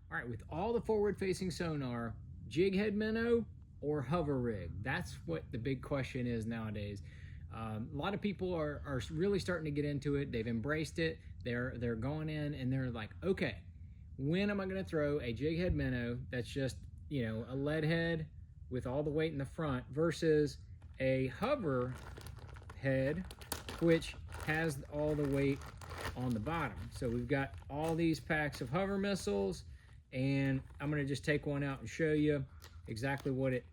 All right, with all the forward-facing sonar, jig head minnow or hover rig? That's what the big question is nowadays. A lot of people are really starting to get into it. They've embraced it. They're going in and they're like, okay, when am I going to throw a jig head minnow that's just, you know, a lead head with all the weight in the front versus a hover head which has all the weight on the bottom? So we've got all these packs of hover missiles, and I'm going to just take one out and show you exactly what it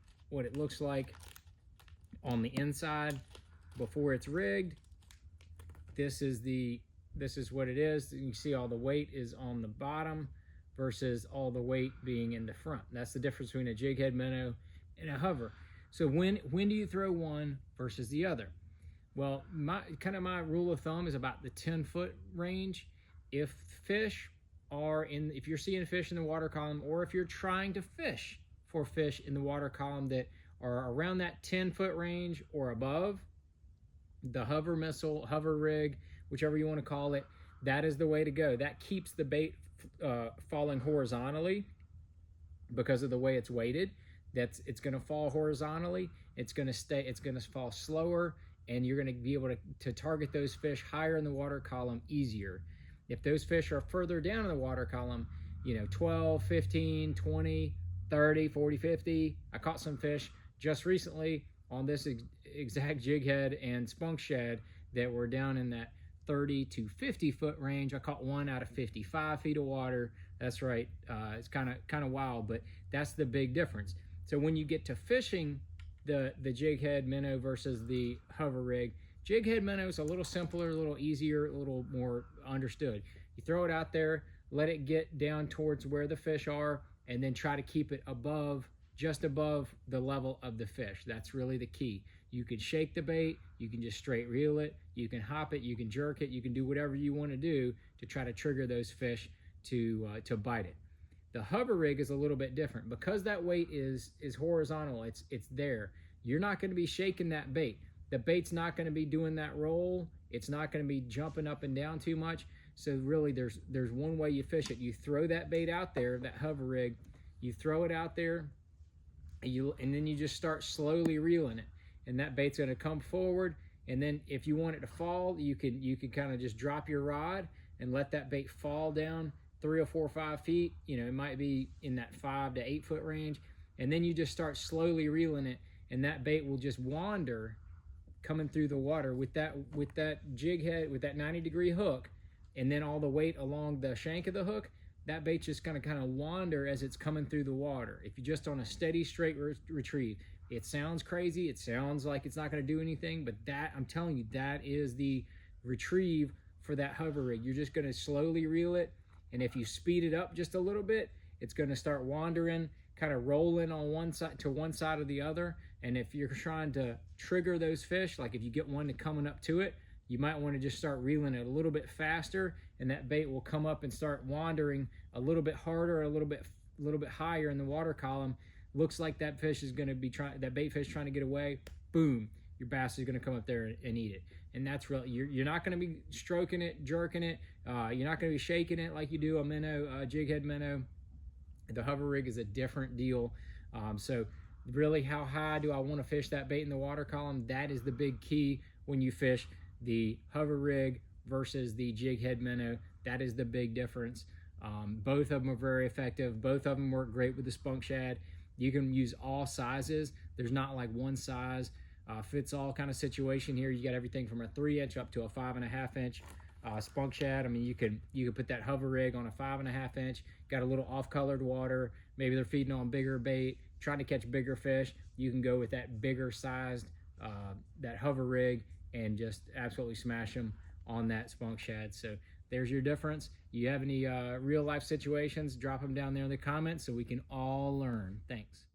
looks like on the inside before it's rigged. This is what it is. You can see all the weight is on the bottom versus all the weight being in the front. That's the difference between a jig head minnow and a hover. So when do you throw one versus the other? Well, my rule of thumb is about the 10-foot range. If you're seeing fish in the water column, or if you're trying to fish for fish in the water column that are around that 10-foot range or above, the hover missile, hover rig, whichever you want to call it, that is the way to go. That keeps the bait falling horizontally because of the way it's weighted. It's going to fall horizontally. It's going to fall slower, and you're going to be able to target those fish higher in the water column easier. If those fish are further down in the water column, you know, 12, 15, 20, 30, 40, 50. I caught some fish just recently on this exact jig head and spunk shad that were down in that 30 to 50 foot range. I caught one out of 55 feet of water. That's right. It's kind of wild, but that's the big difference. So when you get to fishing the jig head minnow versus the hover rig, jig head minnow is a little simpler, a little easier, a little more understood. You throw it out there, let it get down towards where the fish are, and then try to keep it just above the level of the fish. That's really the key. You can shake the bait, you can just straight reel it, you can hop it, you can jerk it, you can do whatever you want to do to try to trigger those fish to bite it. The hover rig is a little bit different because that weight is horizontal. It's there. You're not going to be shaking that bait. The bait's not going to be doing that roll. It's not going to be jumping up and down too much. So really, there's one way you fish it. You throw that bait out there, that hover rig. You throw it out there, and then you just start slowly reeling it, and that bait's going to come forward. And then if you want it to fall, you can kind of just drop your rod and let that bait fall down 3 or 4 or 5 feet. You know, it might be in that 5 to 8 foot range, and then you just start slowly reeling it, and that bait will just wander coming through the water with that jig head, with that 90-degree hook, and then all the weight along the shank of the hook. That bait's just gonna kind of wander as it's coming through the water. If you're just on a steady, straight retrieve, it sounds crazy. It sounds like it's not gonna do anything, but I'm telling you, that is the retrieve for that hover rig. You're just gonna slowly reel it, and if you speed it up just a little bit, it's gonna start wandering, kind of rolling on one side or the other. And if you're trying to trigger those fish, like if you get one coming up to it, you might want to just start reeling it a little bit faster, and that bait will come up and start wandering a little bit harder, a little bit higher in the water column. Looks like that fish is going to be that bait fish trying to get away. Boom, your bass is going to come up there and eat it. And that's really, you're not going to be stroking it, jerking it. You're not going to be shaking it like you do a minnow, jig head minnow. The hover rig is a different deal. So really, how high do I want to fish that bait in the water column? That is the big key when you fish the hover rig versus the jig head minnow. That is the big difference. Both of them are very effective. Both of them work great with the spunk shad. You can use all sizes. There's not like one size fits all kind of situation here. You got everything from a 3-inch up to a 5.5-inch spunk shad. I mean, you can put that hover rig on a 5.5-inch. Got a little off-colored water. Maybe they're feeding on bigger bait, trying to catch bigger fish. You can go with that bigger sized that hover rig and just absolutely smash them on that spunk shad. So there's your difference. You have any real life situations, drop them down there in the comments so we can all learn. Thanks.